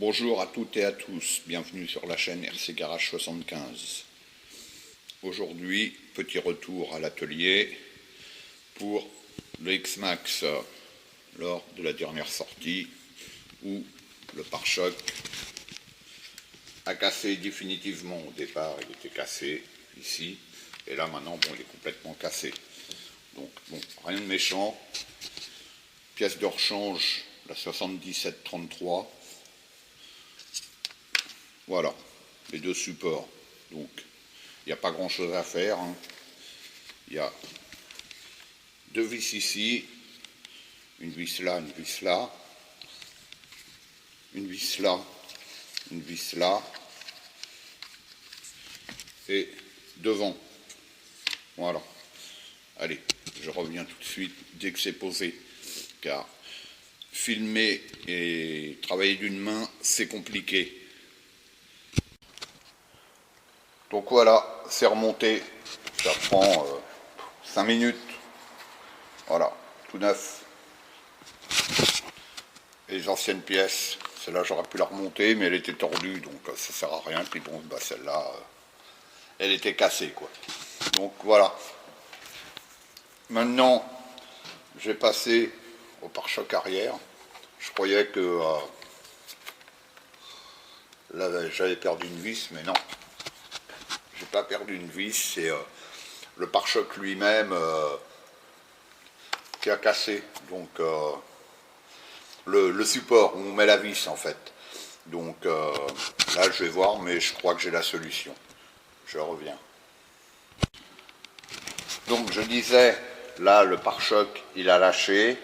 Bonjour à toutes et à tous, bienvenue sur la chaîne RC Garage 75. Aujourd'hui, petit retour à l'atelier pour le X-Max lors de la dernière sortie où le pare-choc a cassé définitivement. Au départ, il était cassé ici et là maintenant, bon, il est complètement cassé. Donc, bon, rien de méchant. Pièce de rechange, la 7733. Voilà, les deux supports. Donc, il n'y a pas grand chose à faire. Il y a deux vis ici, une vis là, une vis là, une vis là, une vis là, et devant. Voilà. Allez, je reviens tout de suite dès que c'est posé, car filmer et travailler d'une main, c'est compliqué. Donc voilà, c'est remonté, ça prend 5 minutes, voilà, tout neuf. Et les anciennes pièces, celle-là j'aurais pu la remonter, mais elle était tordue, donc ça sert à rien. Puis bon, bah celle-là, elle était cassée, quoi. Donc voilà. Maintenant, je vais passer au pare-choc arrière. Je croyais que là j'avais perdu une vis, mais non. J'ai pas perdu une vis, c'est le pare-choc lui-même qui a cassé. Donc le support où on met la vis en fait. Donc là je vais voir, mais je crois que j'ai la solution. Je reviens. Donc je disais, là le pare-choc il a lâché.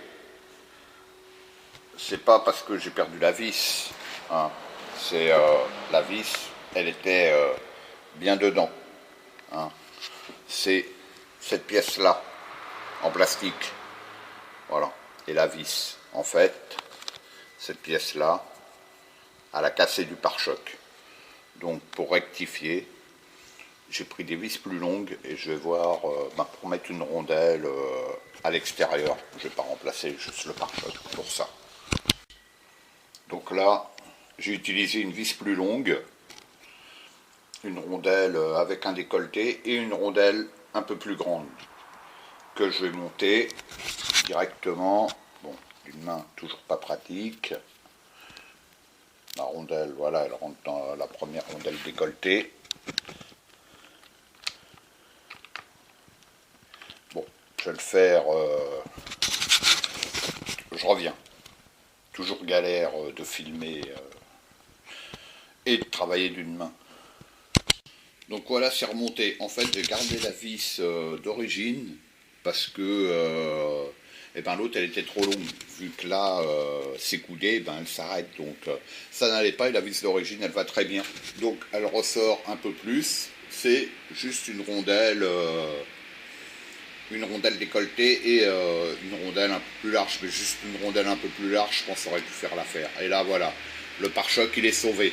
C'est pas parce que j'ai perdu la vis, hein. C'est la vis, elle était bien dedans, hein. C'est cette pièce là en plastique, voilà. Et la vis, en fait, cette pièce là, elle a cassé du pare-choc. Donc pour rectifier, j'ai pris des vis plus longues et je vais voir pour mettre une rondelle à l'extérieur. Je vais pas remplacer juste le pare-choc pour ça. Donc là, j'ai utilisé une vis plus longue, une rondelle avec un décolleté et une rondelle un peu plus grande que je vais monter directement. Bon, d'une main toujours pas pratique. La rondelle, voilà, elle rentre dans la première rondelle décolletée. Bon, je vais le faire. Je reviens. Toujours galère de filmer et de travailler d'une main. Donc voilà, c'est remonté. En fait, j'ai gardé la vis d'origine parce que l'autre, elle était trop longue. Vu que là, c'est coudé, elle s'arrête. Donc ça n'allait pas et la vis d'origine, elle va très bien. Donc elle ressort un peu plus. C'est juste une rondelle décolletée et une rondelle un peu plus large. Mais juste une rondelle un peu plus large, je pense que ça aurait pu faire l'affaire. Et là, voilà, le pare-choc, il est sauvé.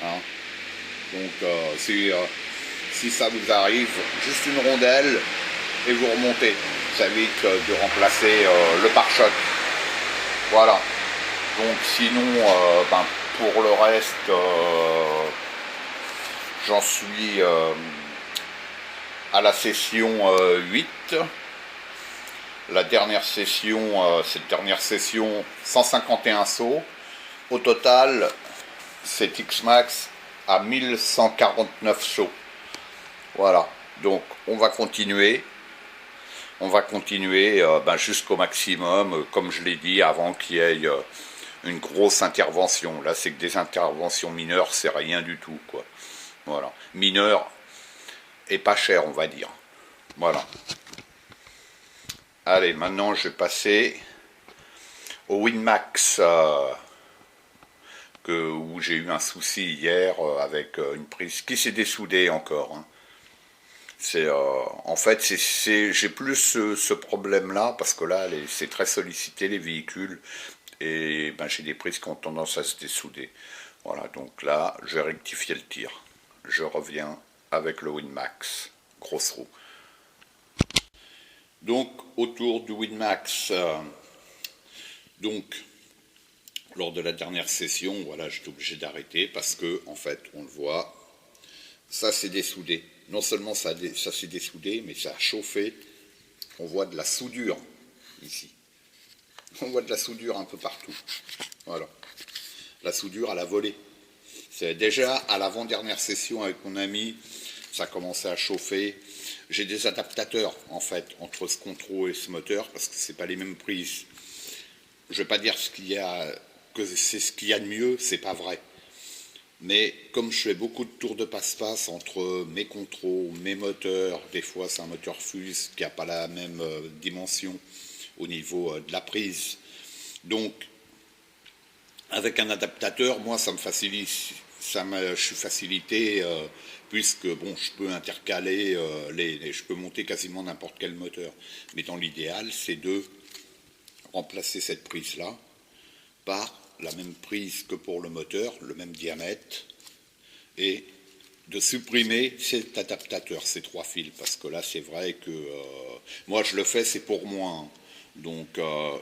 Hein. Donc si ça vous arrive, juste une rondelle et vous remontez. Ça évite de remplacer le pare-choc. Voilà. Donc sinon, pour le reste, j'en suis à la session 8. La dernière session, cette dernière session, 151 sauts. Au total, cet X-Max à 1149 sauts. Voilà, donc on va continuer. On va continuer jusqu'au maximum, comme je l'ai dit, avant qu'il y ait une grosse intervention. Là, c'est que des interventions mineures, c'est rien du tout, quoi. Voilà, mineures et pas cher, on va dire. Voilà. Allez, maintenant, je vais passer au WinMax. Où j'ai eu un souci hier avec une prise qui s'est dessoudée encore. Hein. En fait, j'ai plus ce problème-là parce que là, c'est très sollicité les véhicules et j'ai des prises qui ont tendance à se dessouder. Voilà, donc là, je vais rectifier le tir. Je reviens avec le WinMax, grosse roue. Donc, autour du WinMax, donc lors de la dernière session, voilà, j'étais obligé d'arrêter parce que, en fait, on le voit, ça s'est dessoudé. Non seulement ça s'est dessoudé, mais ça a chauffé. On voit de la soudure ici. On voit de la soudure un peu partout. Voilà. La soudure à la volée. C'est déjà à l'avant-dernière session avec mon ami, ça a commencé à chauffer. J'ai des adaptateurs, en fait, entre ce contrôle et ce moteur, parce que c'est pas les mêmes prises. Je vais pas dire que c'est ce qu'il y a de mieux, c'est pas vrai. Mais comme je fais beaucoup de tours de passe-passe entre mes contrôles, mes moteurs, des fois c'est un moteur Fuse qui n'a pas la même dimension au niveau de la prise. Donc, avec un adaptateur, moi ça me facilite, je suis facilité puisque bon, je peux intercaler, je peux monter quasiment n'importe quel moteur. Mais dans l'idéal, c'est de remplacer cette prise-là par la même prise que pour le moteur, le même diamètre, et de supprimer cet adaptateur, ces 3 fils, parce que là c'est vrai que moi je le fais, c'est pour moi, hein. Donc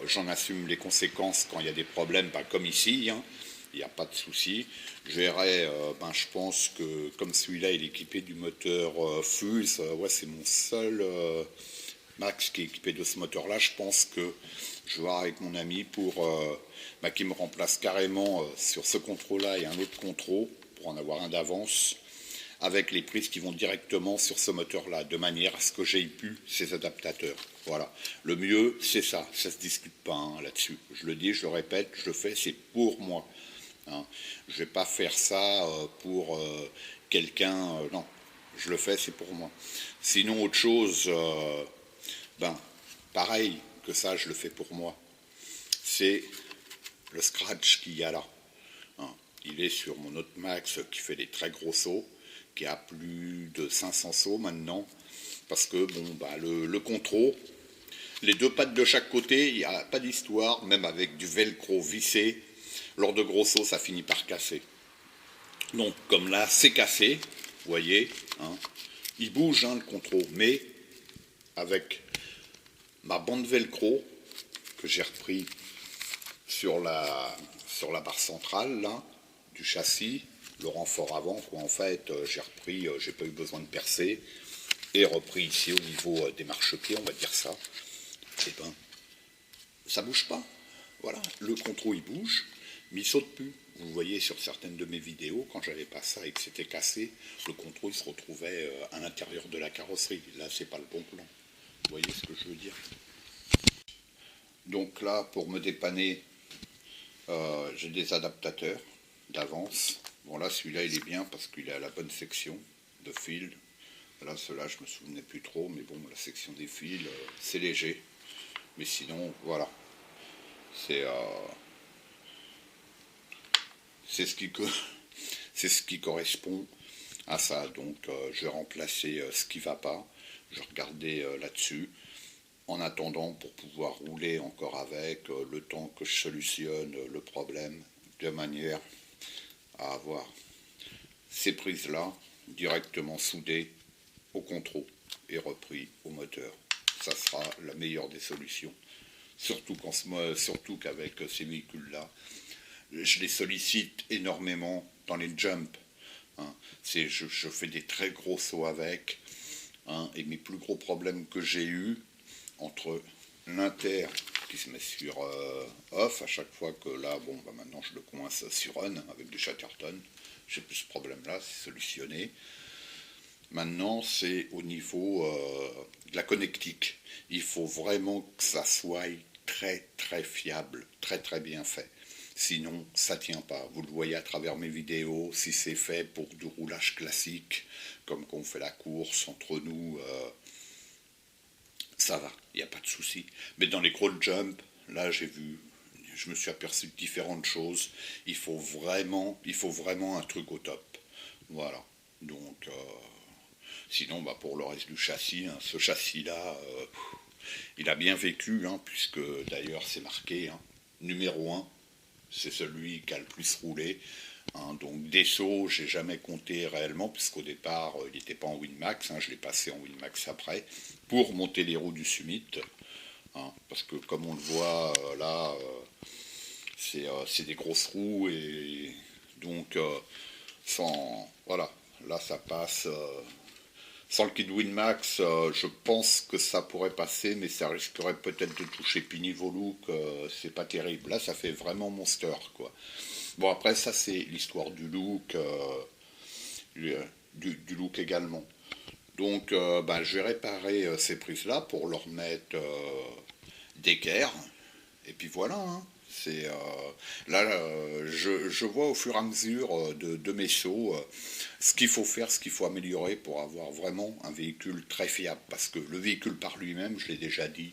j'en assume les conséquences quand il y a des problèmes, comme ici, hein. Il n'y a pas de souci. Je verrai, je pense que comme celui-là il est équipé du moteur Fuse, ouais, c'est mon seul Max qui est équipé de ce moteur-là. Je pense que je vais voir avec mon ami pour qui me remplace carrément sur ce contrôle-là et un autre contrôle pour en avoir un d'avance avec les prises qui vont directement sur ce moteur-là, de manière à ce que j'aie plus ces adaptateurs. Voilà. Le mieux, c'est ça. Ça se discute pas, hein, là-dessus. Je le dis, je le répète, je le fais, c'est pour moi. Hein. Je vais pas faire ça pour quelqu'un. Non, je le fais, c'est pour moi. Sinon, autre chose, pareil que ça, je le fais pour moi. C'est le scratch qu'il y a là. Hein. Il est sur mon autre Max qui fait des très gros sauts, qui a plus de 500 sauts maintenant, parce que le contrôle, les 2 pattes de chaque côté, il n'y a pas d'histoire, même avec du velcro vissé, lors de gros sauts, ça finit par casser. Donc comme là, c'est cassé, vous voyez, hein, il bouge le contrôle, mais avec ma bande velcro que j'ai repris sur la barre centrale là, du châssis, le renfort avant, quoi, en fait, j'ai repris, j'ai pas eu besoin de percer, et repris ici au niveau des marchepieds, on va dire ça, et ça bouge pas. Voilà, le contrôle il bouge, mais il saute plus. Vous voyez sur certaines de mes vidéos, quand j'avais pas ça et que c'était cassé, le contrôle il se retrouvait à l'intérieur de la carrosserie. Là, c'est pas le bon plan. Vous voyez ce que je veux dire? Donc là, pour me dépanner, j'ai des adaptateurs d'avance. Bon là, celui-là, il est bien parce qu'il est à la bonne section de fil. Là, ceux-là, je me souvenais plus trop, mais bon, la section des fils, c'est léger. Mais sinon, voilà. C'est ce qui correspond à ça. Donc, je vais remplacer ce qui ne va pas. Je regardais là-dessus. En attendant, pour pouvoir rouler encore avec, le temps que je solutionne le problème, de manière à avoir ces prises-là directement soudées au contrôle et repris au moteur. Ça sera la meilleure des solutions. Surtout qu'avec ces véhicules-là, je les sollicite énormément dans les jumps. Hein. Je fais des très gros sauts avec. Hein, et mes plus gros problèmes que j'ai eus, entre l'inter qui se met sur off à chaque fois que là, maintenant je le coince sur on avec du Chatterton. J'ai plus ce problème-là, c'est solutionné. Maintenant, c'est au niveau de la connectique. Il faut vraiment que ça soit très très fiable, très très bien fait. Sinon, ça ne tient pas. Vous le voyez à travers mes vidéos, si c'est fait pour du roulage classique, comme qu'on fait la course entre nous, ça va, il n'y a pas de souci. Mais dans les crawl jump, là je me suis aperçu de différentes choses. Il faut vraiment un truc au top. Voilà. Donc, sinon, pour le reste du châssis, hein, ce châssis-là, il a bien vécu, hein, puisque d'ailleurs c'est marqué, hein, numéro 1, c'est celui qui a le plus roulé. Hein, donc des sauts, j'ai jamais compté réellement, puisqu'au départ, il n'était pas en Winmax, hein, je l'ai passé en Winmax après, pour monter les roues du Summit. Hein, parce que comme on le voit là, C'est des grosses roues et donc voilà, là ça passe. Sans le kit Winmax, je pense que ça pourrait passer, mais ça risquerait peut-être de toucher. Puis niveau look, c'est pas terrible. Là, ça fait vraiment monster, quoi. Bon, après, ça, c'est l'histoire du look, du look également. Donc, bah, je vais réparer ces prises-là pour leur mettre d'équerre. Et puis voilà, hein. Là, je vois au fur et à mesure de mes sauts ce qu'il faut faire, ce qu'il faut améliorer pour avoir vraiment un véhicule très fiable. Parce que le véhicule par lui-même, je l'ai déjà dit,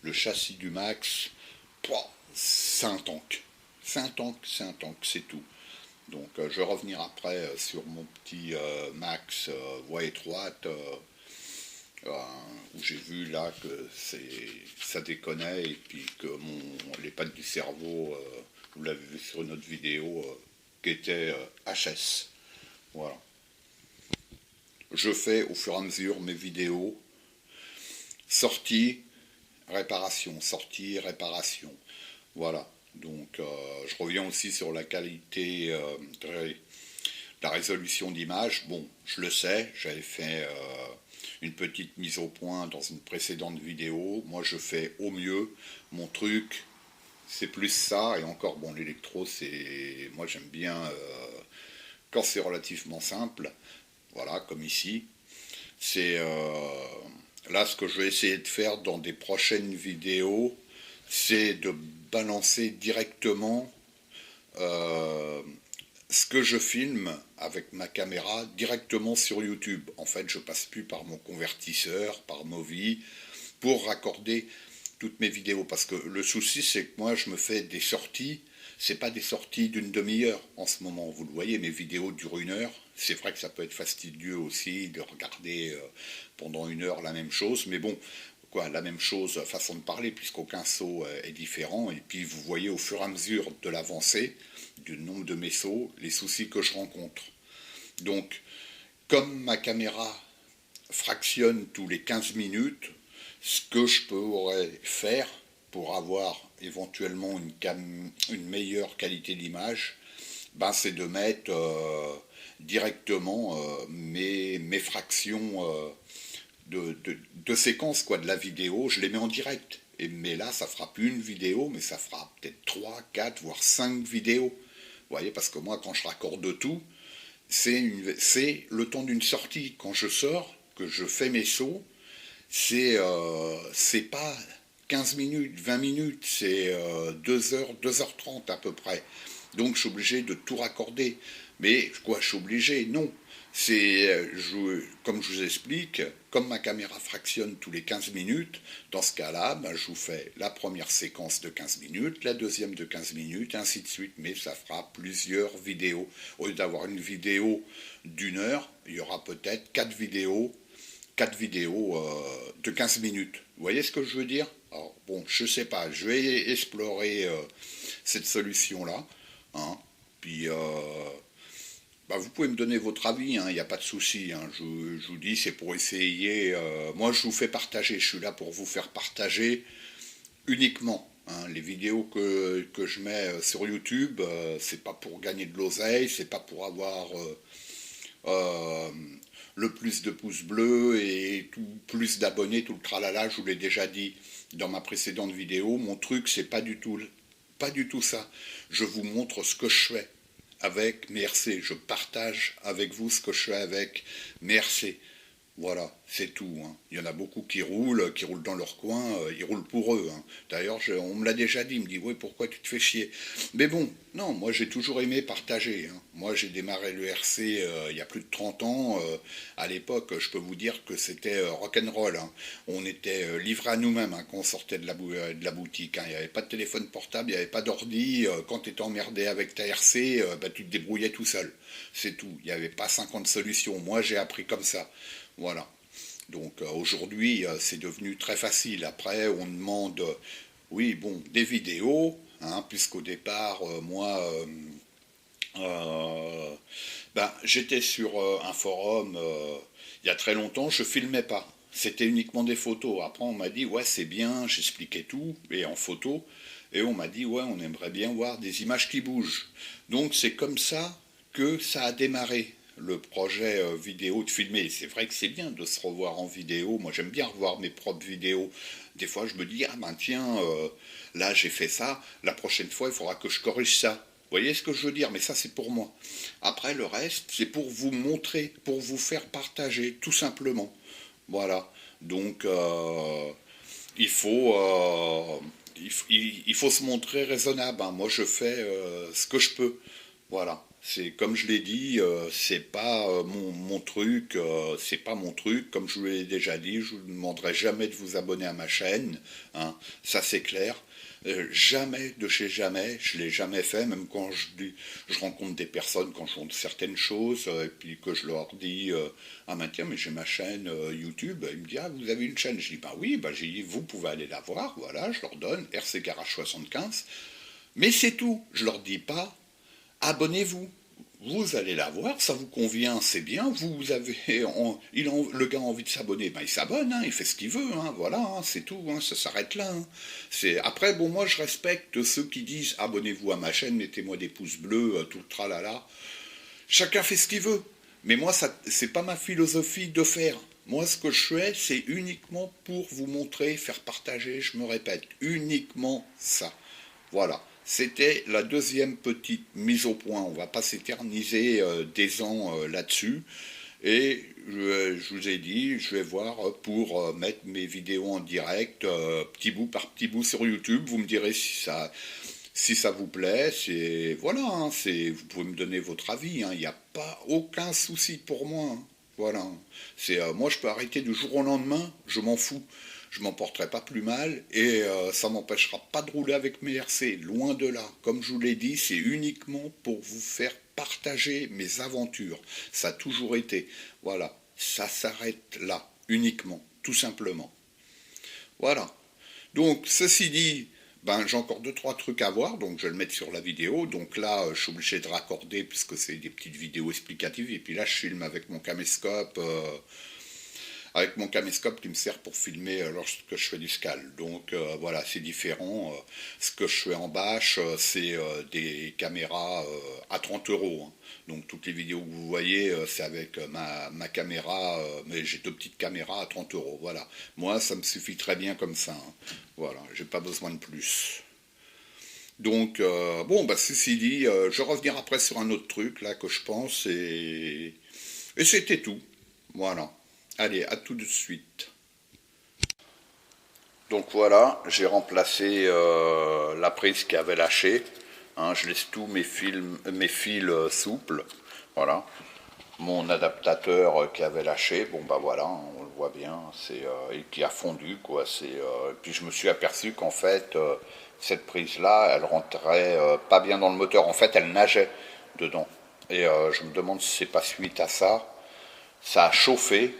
le châssis du Max, pouah, c'est un tank. C'est tout. Donc je vais revenir après sur mon petit Max voie étroite euh, où j'ai vu là que ça déconnait et puis que les pattes du cerveau, vous l'avez vu sur une autre vidéo, qui était HS. Voilà. Je fais au fur et à mesure mes vidéos sortie, réparation, sortie, réparation. Voilà. Donc je reviens aussi sur la qualité de la résolution d'image. Bon, je le sais, j'avais fait une petite mise au point dans une précédente vidéo. Moi, je fais au mieux. Mon truc, c'est plus ça. Et encore, bon, l'électro, c'est... Moi, j'aime bien quand c'est relativement simple. Voilà, comme ici. C'est... là, ce que je vais essayer de faire dans des prochaines vidéos, c'est de balancer directement euh, ce que je filme avec ma caméra directement sur YouTube. En fait, je passe plus par mon convertisseur, par Movi, pour raccorder toutes mes vidéos. Parce que le souci, c'est que moi, je me fais des sorties. C'est pas des sorties d'une demi-heure en ce moment. Vous le voyez, mes vidéos durent 1 heure. C'est vrai que ça peut être fastidieux aussi de regarder pendant 1 heure la même chose. Mais bon, quoi, la même chose, façon de parler, puisqu'aucun saut est différent. Et puis vous voyez au fur et à mesure de l'avancée, du nombre de mes sauts, les soucis que je rencontre. Donc, comme ma caméra fractionne tous les 15 minutes, ce que je pourrais faire pour avoir éventuellement une meilleure qualité d'image, ben, c'est de mettre directement mes fractions de séquences quoi, de la vidéo, je les mets en direct. Mais là, ça fera plus une vidéo, mais ça fera peut-être 3, 4, voire 5 vidéos. Vous voyez, parce que moi, quand je raccorde tout, c'est le temps d'une sortie. Quand je sors, que je fais mes sauts, c'est pas 15 minutes, 20 minutes, c'est 2 heures, 2h30 à peu près. Donc je suis obligé de tout raccorder. Mais quoi, je suis obligé? Non. Comme je vous explique, comme ma caméra fractionne tous les 15 minutes, dans ce cas-là, ben, je vous fais la première séquence de 15 minutes, la deuxième de 15 minutes, ainsi de suite, mais ça fera plusieurs vidéos. Au lieu d'avoir une vidéo d'1 heure, il y aura peut-être 4 vidéos de 15 minutes. Vous voyez ce que je veux dire? Alors, bon, je sais pas, je vais explorer cette solution-là. Hein. Puis, bah, vous pouvez me donner votre avis, il n'y a pas de souci. Hein. Je vous dis, c'est pour essayer. Moi, je vous fais partager. Je suis là pour vous faire partager uniquement. Hein. Les vidéos que je mets sur YouTube, c'est pas pour gagner de l'oseille, c'est pas pour avoir euh, le plus de pouces bleus et plus d'abonnés, tout le tralala. Je vous l'ai déjà dit dans ma précédente vidéo. Mon truc, c'est pas du tout ça. Je vous montre ce que je fais avec mes RC. Je partage avec vous ce que je fais avec mes RC. Voilà, c'est tout. Hein. Il y en a beaucoup qui roulent dans leur coin, ils roulent pour eux. Hein. D'ailleurs, on me l'a déjà dit, il me dit, oui, pourquoi tu te fais chier? Mais bon, non, moi j'ai toujours aimé partager. Hein. Moi j'ai démarré le RC il y a plus de 30 ans. À l'époque, je peux vous dire que c'était rock'n'roll. Hein. On était livrés à nous-mêmes hein, quand on sortait de la boutique. Hein. Il n'y avait pas de téléphone portable, il n'y avait pas d'ordi. Quand tu étais emmerdé avec ta RC, bah, tu te débrouillais tout seul. C'est tout. Il n'y avait pas 50 solutions. Moi j'ai appris comme ça. Voilà. Donc aujourd'hui, c'est devenu très facile. Après, on demande, oui, bon, des vidéos, hein, puisqu'au départ, moi, euh, ben, j'étais sur un forum il y a très longtemps, je filmais pas. C'était uniquement des photos. Après, on m'a dit, ouais, c'est bien, j'expliquais tout, et en photo. et on m'a dit ouais, on aimerait bien voir des images qui bougent. Donc c'est comme ça que ça a démarré le projet vidéo de filmer. C'est vrai que c'est bien de se revoir en vidéo. Moi j'aime bien revoir mes propres vidéos. Des fois je me dis ah ben tiens, là j'ai fait ça, la prochaine fois il faudra que je corrige ça. Vous voyez ce que je veux dire? Mais ça c'est pour moi. Après le reste c'est pour vous montrer, pour vous faire partager, tout simplement. Voilà. Donc il faut il faut se montrer raisonnable, hein. Moi, je fais ce que je peux. Voilà. C'est comme je l'ai dit, c'est pas mon truc, c'est pas mon truc. Comme je vous l'ai déjà dit, je vous demanderai jamais de vous abonner à ma chaîne, hein. Ça c'est clair. Jamais de chez jamais, je l'ai jamais fait, même quand je rencontre des personnes quand je font certaines choses, et puis que je leur dis ah ben tiens mais j'ai ma chaîne YouTube, ils me disent ah vous avez une chaîne, je dis bah oui, bah j'ai dit vous pouvez aller la voir, voilà, je leur donne RC Garage 75, mais c'est tout, je leur dis pas abonnez-vous. Vous allez la voir, ça vous convient, c'est bien. Vous avez, le gars a envie de s'abonner, ben il s'abonne, hein, il fait ce qu'il veut, hein, voilà, hein, c'est tout, hein, ça s'arrête là. Hein. Après, bon, moi je respecte ceux qui disent abonnez-vous à ma chaîne, mettez-moi des pouces bleus, tout le tralala. Chacun fait ce qu'il veut, mais moi c'est pas ma philosophie de faire. Moi, ce que je fais, c'est uniquement pour vous montrer, faire partager, je me répète, uniquement ça. Voilà. C'était la deuxième petite mise au point. On ne va pas s'éterniser des ans là-dessus. Et je vous ai dit, je vais voir pour mettre mes vidéos en direct, petit bout par petit bout sur YouTube. Vous me direz si ça vous plaît. Voilà, hein, vous pouvez me donner votre avis. Hein. Il n'y a pas aucun souci pour moi. Hein. Voilà. Moi, je peux arrêter du jour au lendemain. Je m'en fous. Je m'en porterai pas plus mal et ça m'empêchera pas de rouler avec mes RC, loin de là. Comme je vous l'ai dit, c'est uniquement pour vous faire partager mes aventures. Ça a toujours été. Voilà, ça s'arrête là, uniquement, tout simplement. Voilà. Donc, ceci dit, ben, j'ai encore 2-3 trucs à voir, donc je vais le mettre sur la vidéo. Donc là, je suis obligé de raccorder puisque c'est des petites vidéos explicatives. Et puis là, je filme avec mon caméscope. Avec mon caméscope qui me sert pour filmer lorsque je fais du scal. Donc voilà, c'est différent. Ce que je fais en bâche, c'est des caméras à 30 euros. Hein. Donc toutes les vidéos que vous voyez, c'est avec ma caméra, mais j'ai 2 petites caméras à 30 euros. Voilà. Moi, ça me suffit très bien comme ça. Hein. Voilà, j'ai pas besoin de plus. Donc, bon, bah, ceci dit, je vais revenir après sur un autre truc, là, que je pense, et c'était tout. Voilà. Allez, à tout de suite. Donc voilà, j'ai remplacé la prise qui avait lâché. Hein, je laisse tous mes fils souples. Voilà. Mon adaptateur qui avait lâché, bon bah voilà, on le voit bien, et qui a fondu quoi. Puis je me suis aperçu qu'en fait, cette prise-là, elle rentrait pas bien dans le moteur. En fait, elle nageait dedans. Et je me demande si c'est pas suite à ça. Ça a chauffé.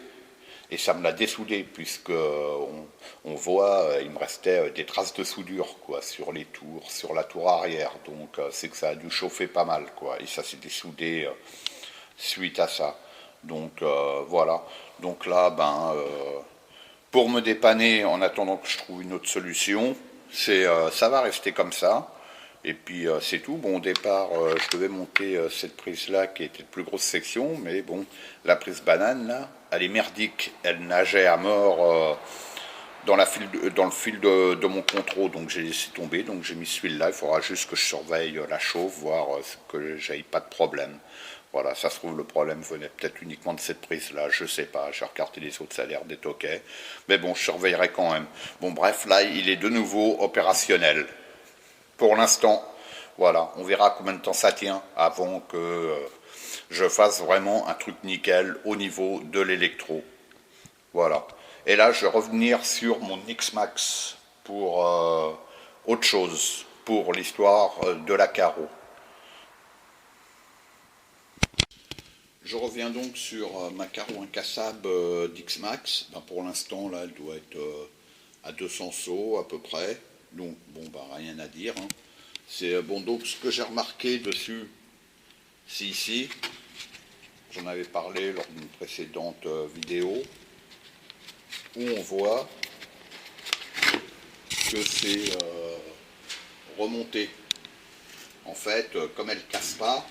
Et ça me l'a dessoudé, puisque on voit, il me restait des traces de soudure quoi, sur les tours, sur la tour arrière. Donc c'est que ça a dû chauffer pas mal, quoi. Et ça s'est dessoudé suite à ça. Donc voilà. Donc là, pour me dépanner, en attendant que je trouve une autre solution, ça va rester comme ça. Et puis c'est tout. Bon, au départ, je devais monter cette prise-là qui était de plus grosse section, mais bon, la prise banane, là, elle est merdique. Elle nageait à mort dans le fil de mon contrôle, donc j'ai laissé tomber. Donc j'ai mis celui-là. Il faudra juste que je surveille la chauffe, voir que j'aille pas de problème. Voilà, ça se trouve, le problème venait peut-être uniquement de cette prise-là, je sais pas, j'ai regardé les autres, ça a l'air d'être ok. Mais bon, je surveillerai quand même. Bon, bref, là, il est de nouveau opérationnel. Pour l'instant, voilà, on verra combien de temps ça tient avant que je fasse vraiment un truc nickel au niveau de l'électro. Voilà. Et là, je vais revenir sur mon X-Max pour autre chose, pour l'histoire de la carreau. Je reviens donc sur ma carreau incassable d'X-Max. Ben, pour l'instant, là, elle doit être à 200 sauts à peu près. Donc, bon, bah, rien à dire. Hein. C'est bon, donc ce que j'ai remarqué dessus, c'est ici. J'en avais parlé lors d'une précédente vidéo, où on voit que c'est remonter. En fait, comme elle casse pas,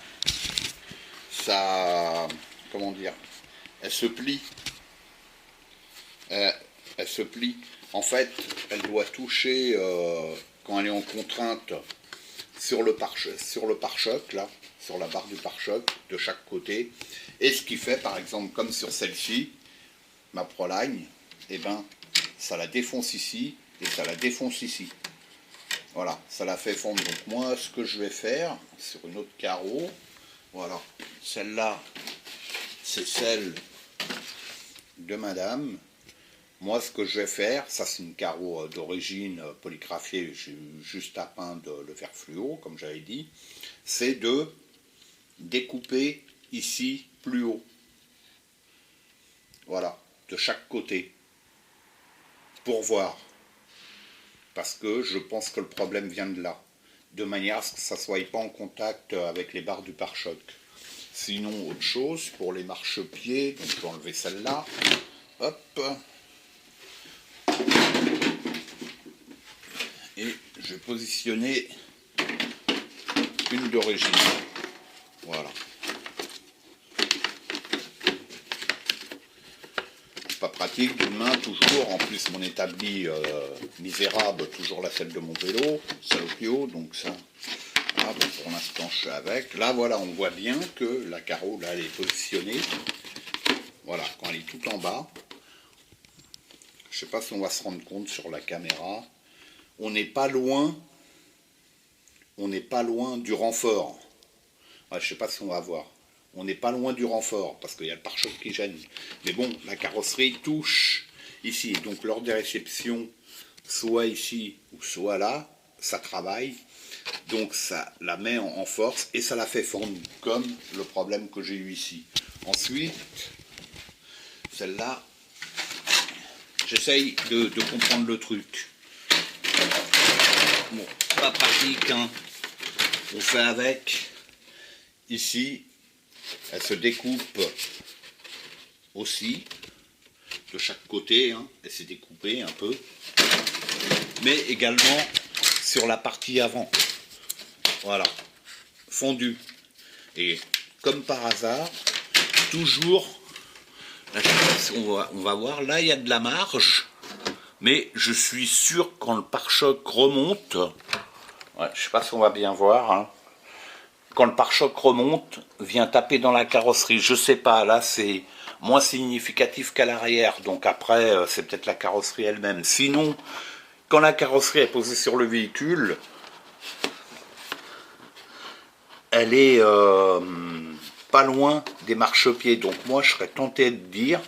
ça, comment dire, elle se plie. Elle se plie. En fait, elle doit toucher, quand elle est en contrainte, sur le pare-choc, là, sur la barre du pare-choc, de chaque côté. Et ce qui fait, par exemple, comme sur celle-ci, ma Proline, eh ben, ça la défonce ici, et ça la défonce ici. Voilà, ça la fait fondre. Donc moi, ce que je vais faire, sur une autre carreau, voilà, celle-là, c'est celle de madame. Moi, ce que je vais faire, ça c'est une carreau d'origine polygraphiée, j'ai juste à peindre le vert fluo, comme j'avais dit, c'est de découper ici plus haut. Voilà, de chaque côté, pour voir. Parce que je pense que le problème vient de là, de manière à ce que ça ne soit pas en contact avec les barres du pare-choc. Sinon, autre chose, pour les marchepieds, donc je vais enlever celle-là, hop, et je vais positionner une d'origine. Voilà. Pas pratique d'une main toujours, en plus mon établi misérable, toujours la selle de mon vélo, salopio, donc ça, ah, bon, pour l'instant je suis avec. Là voilà, on voit bien que la carreau là elle est positionnée, voilà, quand elle est tout en bas. Je sais pas si on va se rendre compte sur la caméra, on n'est pas loin du renfort. Ouais, je sais pas si on va voir. On n'est pas loin du renfort, parce qu'il y a le pare-choc qui gêne. Mais bon, la carrosserie touche ici. Donc lors des réceptions, soit ici ou soit là, ça travaille. Donc ça la met en force et ça la fait fondre, comme le problème que j'ai eu ici. Ensuite, celle-là, j'essaye de comprendre le truc. Bon, pas pratique, hein. On fait avec. Ici, elle se découpe aussi de chaque côté, hein. Elle s'est découpée un peu, mais également sur la partie avant. Voilà, fondue. Et comme par hasard, toujours, là, on va voir, là il y a de la marge, mais je suis sûr quand le pare-choc remonte, ouais, je ne sais pas si on va bien voir, hein. Quand le pare-choc remonte, vient taper dans la carrosserie. Je sais pas, là c'est moins significatif qu'à l'arrière. Donc après, c'est peut-être la carrosserie elle-même. Sinon, quand la carrosserie est posée sur le véhicule, elle est pas loin des marchepieds. Donc moi, je serais tenté de dire,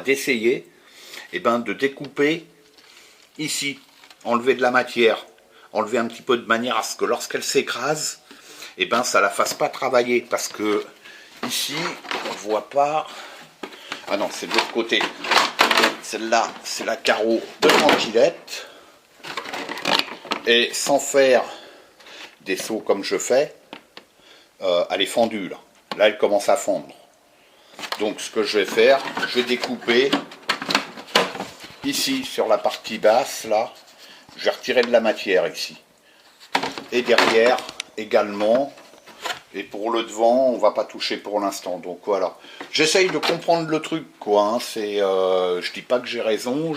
d'essayer, et ben de découper ici, enlever de la matière, enlever un petit peu de manière à ce que lorsqu'elle s'écrase, et ben ça la fasse pas travailler, parce que ici on voit pas, ah non c'est de l'autre côté, celle-là c'est la carreau de tranquillette, et sans faire des sauts comme je fais, elle est fendue là, elle commence à fondre. Donc ce que je vais faire, je vais découper ici sur la partie basse là, je vais retirer de la matière ici, et derrière également, et pour le devant on va pas toucher pour l'instant. Donc voilà, j'essaye de comprendre le truc quoi, hein. C'est je dis pas que j'ai raison,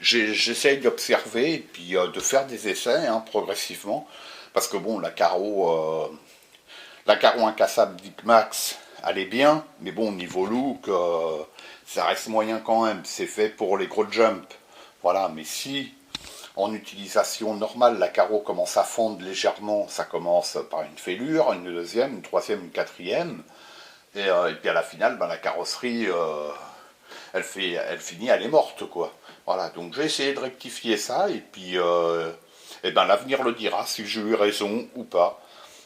j'essaye d'observer et puis de faire des essais, hein, progressivement, parce que bon, la carreau incassable Dicmax elle est bien, mais bon, niveau look ça reste moyen quand même. C'est fait pour les gros jumps, voilà. Mais si en utilisation normale, la carreau commence à fondre légèrement, ça commence par une fêlure, une deuxième, une troisième, une quatrième, et puis à la finale, ben, la carrosserie, elle finit, elle est morte, quoi. Voilà, donc j'ai essayé de rectifier ça, et puis et ben, l'avenir le dira si j'ai eu raison ou pas.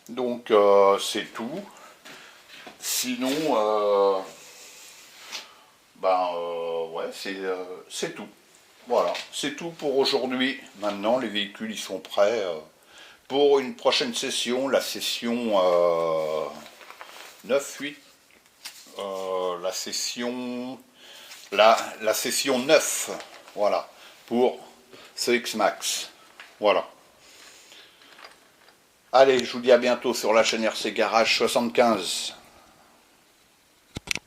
Donc c'est tout. Sinon, ouais, c'est tout. Voilà, c'est tout pour aujourd'hui. Maintenant, les véhicules ils sont prêts pour une prochaine session, la session 9-8, la session 9, voilà, pour ce X-Max. Voilà. Allez, je vous dis à bientôt sur la chaîne RC Garage 75.